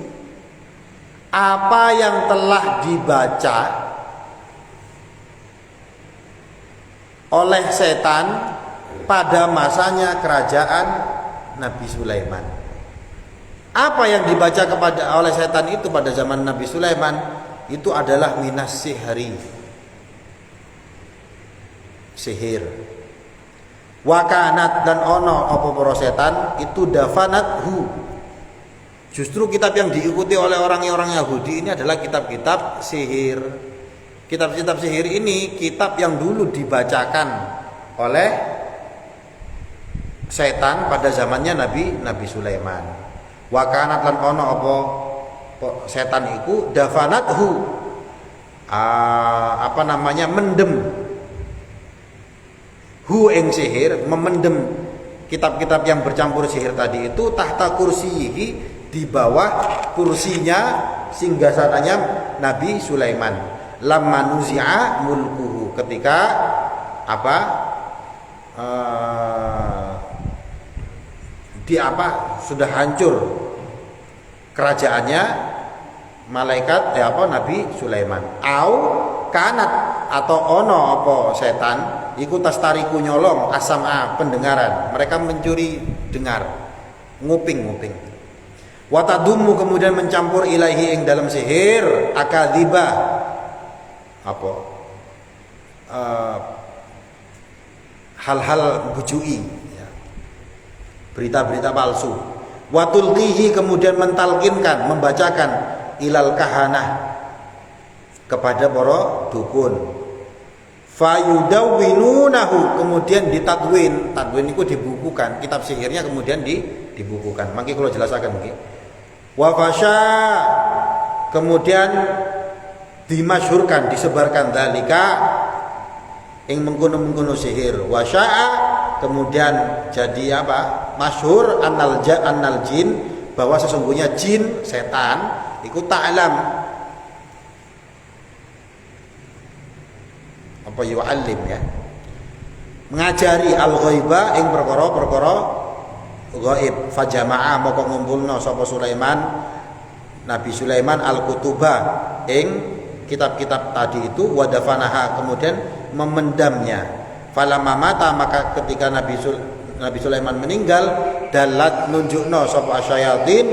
apa yang telah dibaca oleh setan pada masanya kerajaan Nabi Sulaiman. Apa yang dibaca oleh setan itu pada zaman Nabi Sulaiman itu adalah minas sihri, sihir. Wakanat, dan ono apa para setan itu dafanathu. Justru kitab yang diikuti oleh orang-orang Yahudi ini adalah kitab-kitab sihir. Kitab-kitab sihir ini kitab yang dulu dibacakan oleh setan pada zamannya Nabi Sulaiman. Wakanat, lan ono apa setan iku dafanathu, mendem hu ing sihir, memendem kitab-kitab yang bercampur sihir tadi itu, tahta kursiyihi, di bawah kursinya, singgasananya Nabi Sulaiman. lamma nuzi'a mulkuhu, ketika sudah hancur kerajaannya malaikat Nabi Sulaiman. Au kanat, atau ono apa setan iku tastariku nyolong asama pendengaran, mereka mencuri dengar, nguping. Watadumu, kemudian mencampur ilahi ing dalam sihir akadzibah hal-hal bujui, berita-berita palsu. Watulqihi, kemudian mentalkinkan, membacakan ilal kahanah, kepada para dukun. Fayudawwinunahu, kemudian ditadwin. Tadwin itu dibukukan, kitab sihirnya kemudian dibukukan. Mangke kalau jelasaken nggih. Wa fasya, kemudian dimasyhurkan, disebarkan dalika ing mengkono-mengkono sihir. Wa syaa, kemudian jadi masyhur annal jin, bahwa sesungguhnya jin, setan iku ta'lam yu'allim, mengajari al-ghaiba ing perkara-perkara ghaib. Fajama'a, moko ngumpulna sapa Sulaiman, Nabi Sulaiman, al-kutuba ing kitab-kitab tadi itu, wadafanaha, kemudian memendamnya. Falamma mata, maka ketika Nabi Sulaiman meninggal, dalat nunjukno sapa asyayatin,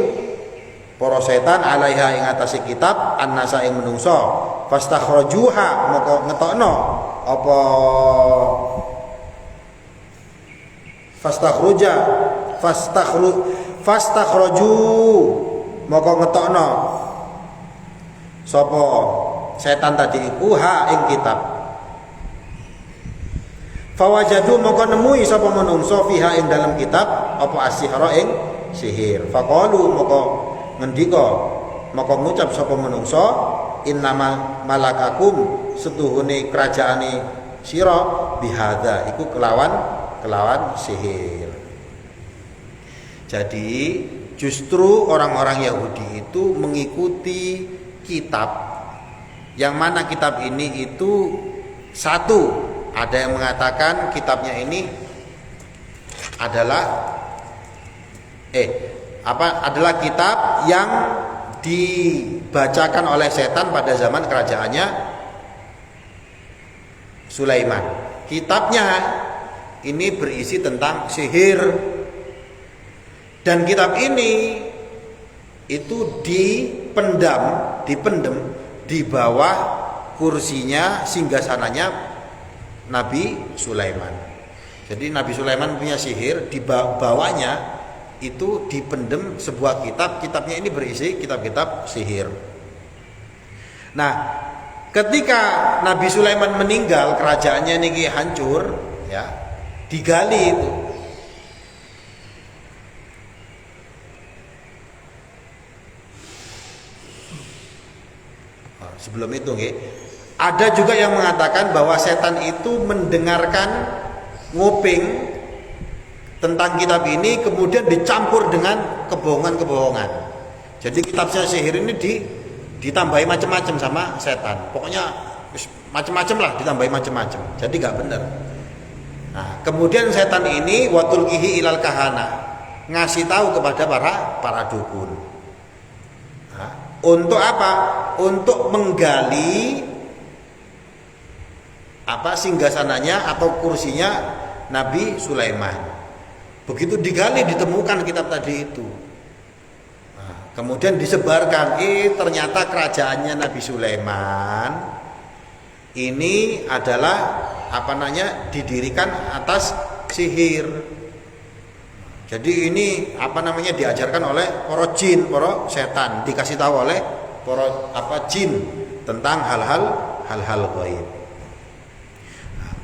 para setan, alaiha ing atase kitab, annasa ing menungso. Fastakhrajuha, moko ngetokno fastakhraju, moko ngetokno sapa setan tadi iku ha ing kitab. Fawajadu, moko nemui sapa menungso fiha ing dalam kitab as-sihra ing sihir. Faqalu, moko ngendika, moko ngucap sapa menungso, innama malakakum, setuhune kerajaane sira bihadza, iku kelawan sihir. Jadi justru orang-orang Yahudi itu mengikuti kitab, yang mana kitab ini itu satu, ada yang mengatakan kitabnya ini adalah adalah kitab yang dibacakan oleh setan pada zaman kerajaannya Sulaiman. Kitabnya ini berisi tentang sihir, dan kitab ini itu dipendam di bawah kursinya, singgasananya Nabi Sulaiman. Jadi Nabi Sulaiman punya sihir, di bawahnya itu dipendam sebuah kitabnya ini berisi kitab-kitab sihir. Nah, ketika Nabi Sulaiman meninggal, kerajaannya niki hancur, digali itu. Sebelum itu ada juga yang mengatakan bahwa setan itu mendengarkan, nguping tentang kitab ini, kemudian dicampur dengan kebohongan-kebohongan. Jadi kitabnya sihir ini ditambahi macam-macam sama setan. Pokoknya macam-macam lah, ditambahi macam-macam. Jadi nggak benar. Nah, kemudian setan ini watulqihi ilal kahana, ngasih tahu kepada para dukun. Nah, untuk apa? Untuk menggali singgasananya atau kursinya Nabi Sulaiman. Begitu digali, ditemukan kitab tadi itu. Nah, kemudian disebarkan, ternyata kerajaannya Nabi Sulaiman ini adalah didirikan atas sihir. Jadi ini diajarkan oleh para jin, para setan, dikasih tahu oleh para jin tentang hal-hal gaib.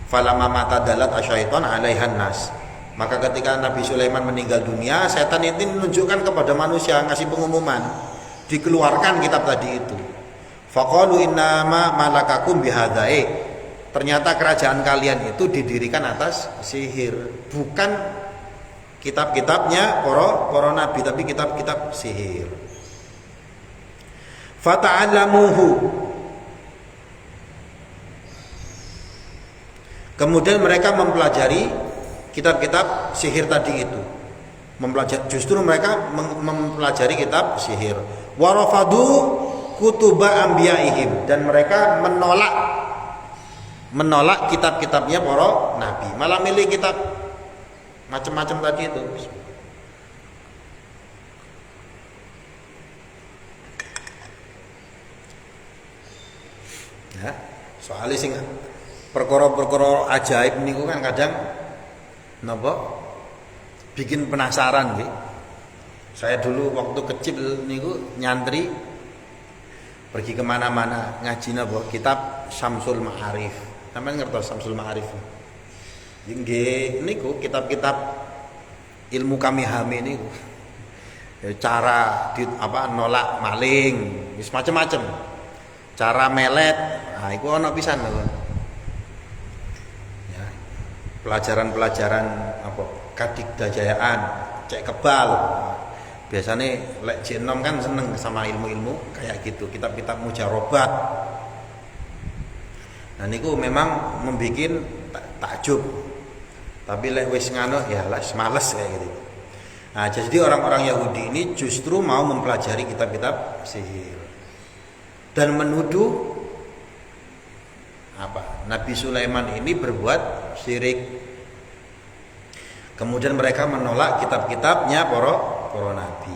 Falamma mata dalat asyaiton alaihan nas. Maka ketika Nabi Sulaiman meninggal dunia, setan itu menunjukkan kepada manusia, ngasih pengumuman, dikeluarkan kitab tadi itu. Faqalu innama malakakum bihadza. Ternyata kerajaan kalian itu didirikan atas sihir, bukan kitab-kitabnya para nabi, tapi kitab-kitab sihir. Fata'allamuhu, Kemudian mereka mempelajari kitab-kitab sihir tadi itu. Justru mereka mempelajari kitab sihir. Warafadu kutuba anbiyaihim, dan mereka menolak kitab-kitabnya para nabi, malah milih kitab macam-macam tadi itu. Ya, soalnya sing perkara-perkara ajaib niku kan kadang napa bikin penasaran nggih. Saya dulu waktu kecil niku nyantri pergi kemana-mana ngaji napa kitab Syamsul Ma'arif. Sampeyan ngertos Syamsul Ma'arif? Nggih niku kitab-kitab ilmu kamihame niku. Cara nolak maling, wis macam-macam. Cara melet, nah iku ana pisan lho. Ya. Pelajaran-pelajaran kadigdayaan, cek kebal. Biasanya lek jenom kan seneng sama ilmu-ilmu kayak gitu, kitab-kitab mujarobat. Nah niku memang membuat takjub. Tapi lek wis ngono ya les males kayak gitu. Nah, jadi orang-orang Yahudi ini justru mau mempelajari kitab-kitab sihir dan menuduh Nabi Sulaiman ini berbuat syirik. Kemudian mereka menolak kitab-kitabnya para nabi.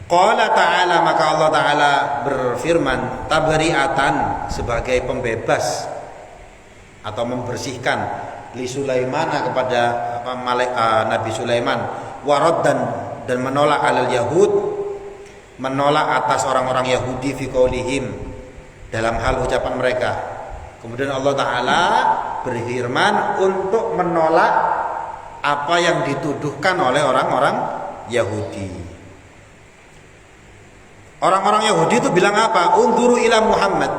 Qala ta'ala, maka Allah Ta'ala berfirman, tabariatan, sebagai pembebas atau membersihkan li Sulaiman kepada Nabi Sulaiman, warad dan menolak alal Yahud, menolak atas orang-orang Yahudi fi qaulihim, dalam hal ucapan mereka. Kemudian Allah Ta'ala berfirman untuk menolak apa yang dituduhkan oleh orang-orang Yahudi. Orang-orang Yahudi itu bilang apa? Unzuru ila Muhammad.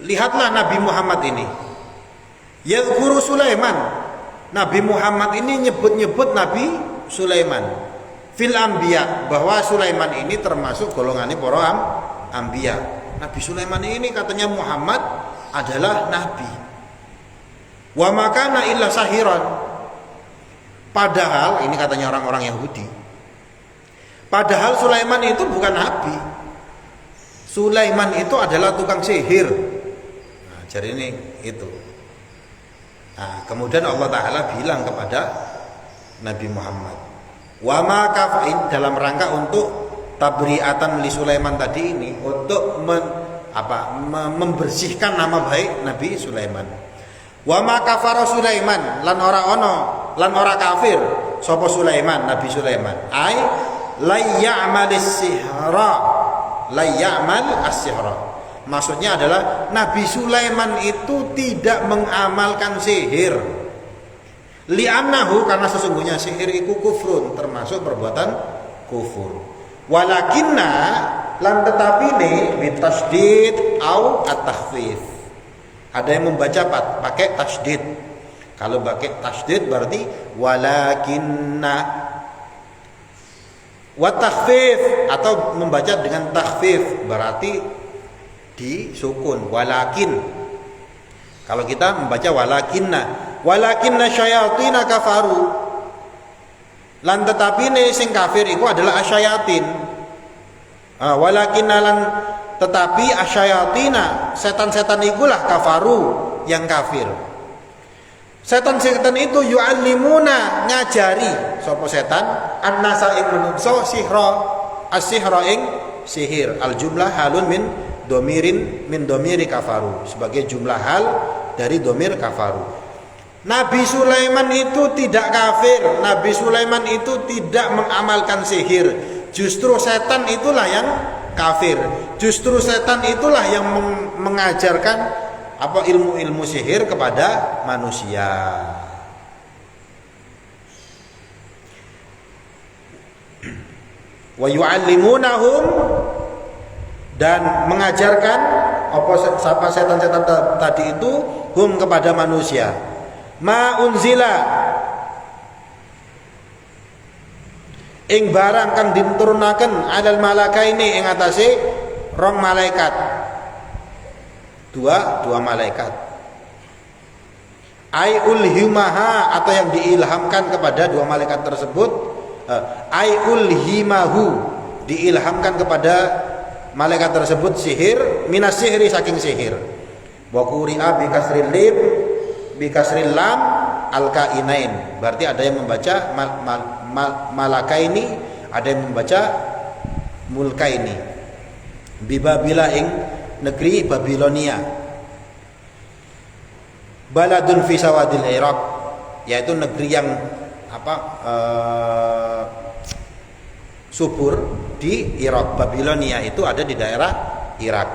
Lihatlah Nabi Muhammad ini. Yadhkuru Sulaiman. Nabi Muhammad ini nyebut-nyebut Nabi Sulaiman. Fil anbiya, bahwa Sulaiman ini termasuk golongannya para anbiya. Nabi Sulaiman ini katanya Muhammad adalah nabi. Wa makana illa sahiran. Padahal ini katanya orang-orang Yahudi. Padahal Sulaiman itu bukan nabi. Sulaiman itu adalah tukang sihir. Nah, jadi ini itu. Nah, kemudian Allah Ta'ala bilang kepada Nabi Muhammad, wa ma kafain, dalam rangka untuk tabriatan li Sulaiman tadi ini, untuk membersihkan nama baik Nabi Sulaiman. Wa ma kafara Sulaiman, lan ora kafir sapa Sulaiman, Nabi Sulaiman. Ai la ya'mal as-sihra. Maksudnya adalah Nabi Sulaiman itu tidak mengamalkan sihir. Li'annahu, karena sesungguhnya sihir itu kufrun, termasuk perbuatan kufur. Walakinna, lan tetapi nih bitasdid au at-takhfif. Ada yang membaca pakai tasdid. Kalau pakai tasdid berarti walakinna, wa takhfif, atau membaca dengan takhfif berarti disukun, walakin. Kalau kita membaca walakinna syayatina kafaru, lan tetapi ne sing kafir itu adalah asyayatin. Walakinna lan tetapi asyayatina, setan-setan ikulah kafaru, yang kafir. Setan-setan itu yu'allimuna, ngajari sapa setan annasa ing manungsa as-sihra ing sihir. Al jumlah halun min domiri kafaru, sebagai jumlah hal dari domir kafaru. Nabi Sulaiman itu tidak kafir. Nabi Sulaiman itu tidak mengamalkan sihir. Justru setan itulah yang kafir. Justru setan itulah yang mengajarkan ilmu-ilmu sihir kepada manusia. Wa yu'allimunahum, dan mengajarkan apa setan-setan tadi itu hum kepada manusia. Ma unzila, ing barang kang diturunaken alal malakaini ing atase rong malaikat. dua malaikat. Ai ulhimaha, atau yang diilhamkan kepada dua malaikat tersebut. Ai ulhimahu, diilhamkan kepada malaikat tersebut sihir, minas sihri, saking sihir. Wa quri'a bi kasril lam al-kainain. Berarti ada yang membaca malakaini, ada yang membaca mulkaini. Bi Babila ing negeri Babilonia. Baladun fi sawadil Iraq, yaitu negeri yang subur di Irak. Babilonia itu ada di daerah Irak.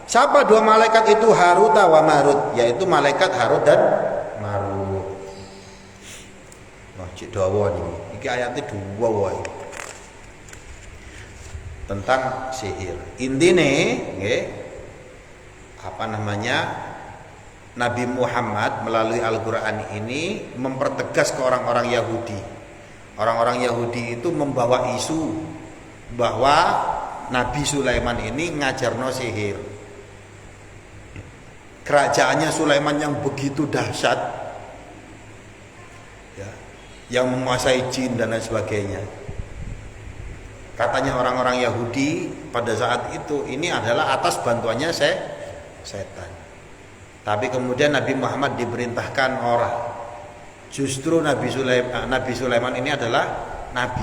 Siapa dua malaikat itu? Harut wa Marut, yaitu malaikat Harut dan Marut. Wah, cik dawa niki. Iki ayatnya dua wae. Tentang sihir. Intine nggih, Nabi Muhammad melalui Al-Quran ini mempertegas ke orang-orang Yahudi. Orang-orang Yahudi itu membawa isu bahwa Nabi Sulaiman ini ngajarno sihir. Kerajaannya Sulaiman yang begitu dahsyat, ya, yang menguasai jin dan lain sebagainya. Katanya orang-orang Yahudi pada saat itu ini adalah atas bantuannya setan. Tapi kemudian Nabi Muhammad diperintahkan orang. Justru Nabi Sulaiman ini adalah nabi.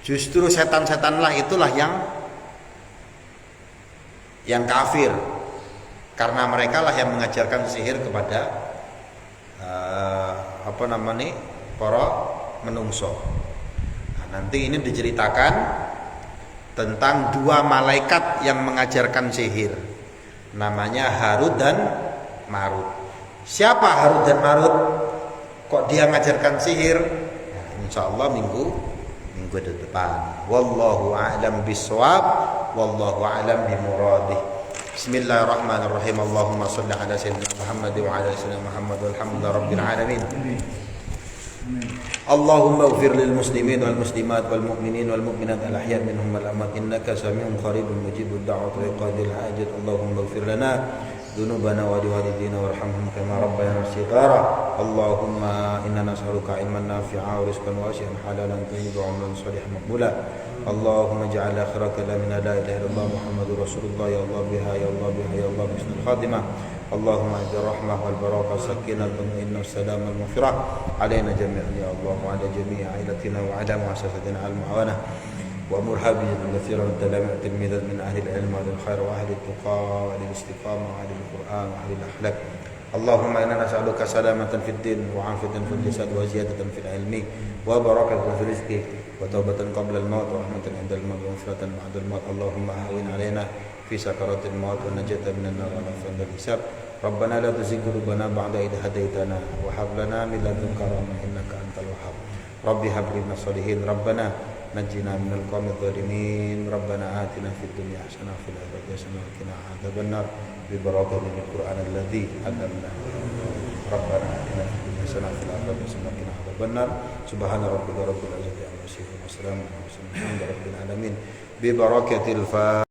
Justru setan-setanlah itulah yang kafir. Karena mereka lah yang mengajarkan sihir kepada para menungso. Nah, nanti ini diceritakan tentang dua malaikat yang mengajarkan sihir. Namanya Harut dan Marut. Siapa Harut dan Marut? Kok dia ngajarkan sihir? Nah, insya Allah minggu depan. Wallahu a'lam bishawab. Wallahu a'lam bimuradih. Bismillahirrahmanirrahim. Allahumma shalli ala sayyidina Muhammad wa ala sayyidina Muhammad walhamdulillahi rabbil alamin. Allahumma ighfir lil muslimin wal muslimat wal mu'minin wal mu'minat al ahya' minhum wal amwat innaka samii'un qaribun mujibud da'wat wa qadil hajat. Allahumma ighfir lana dhunubana wa liwalidina warhamhum kama rabbayana shighara. Allahumma inna nas'aluka ilman nafi'a wa rizqan wasi'an halalan tayyiban wa amalan salihan maqbula. Allahumma ij'al akhira kalamina la ilaha illallah Muhammadur Rasulullah. Ya Allah biha ya Allah biha ya Allah bismil khatimah. اللهم اجعل الرحمة والبركة والسكينة والطمأنينة والسلام والمغفرة علينا جميعا يا الله وعلى جميع عائلتنا وعلى مؤسستنا على المعاونة وأمرها بجد كثيرا تلميذا من أهل العلم وأهل الخير وأهل التقى وأهل الاستقامة وأهل القرآن وأهل الأخلاق. اللهم إنا نسألك سلامة في الدين وعافية في الجسد وزيادة في العلم وبركة في الرزق وتوبة قبل الموت ورحمة عند الموت ومغفرة بعد الموت. اللهم أهون علينا في سكرات الموت ونجاة من النار ونفع الحساب. ربنا لا تزغ قلوبنا بعد إذ هديتنا وهب لنا من لدنك رحمة إنك أنت الوهاب. رب هب لي من الصالحين. ربنا نجنا من القوم الظالمين. ربنا آتنا في الدنيا حسنة وفي الآخرة حسنة وقنا عذاب النار ببركة القرآن الذي علمنا. ربنا آتنا في الدنيا حسنة وفي الآخرة حسنة وقنا عذاب النار. سبحان ربك رب العزة عما يصفون وسلام على المرسلين والحمد لله رب العالمين ببركة الفاتحة.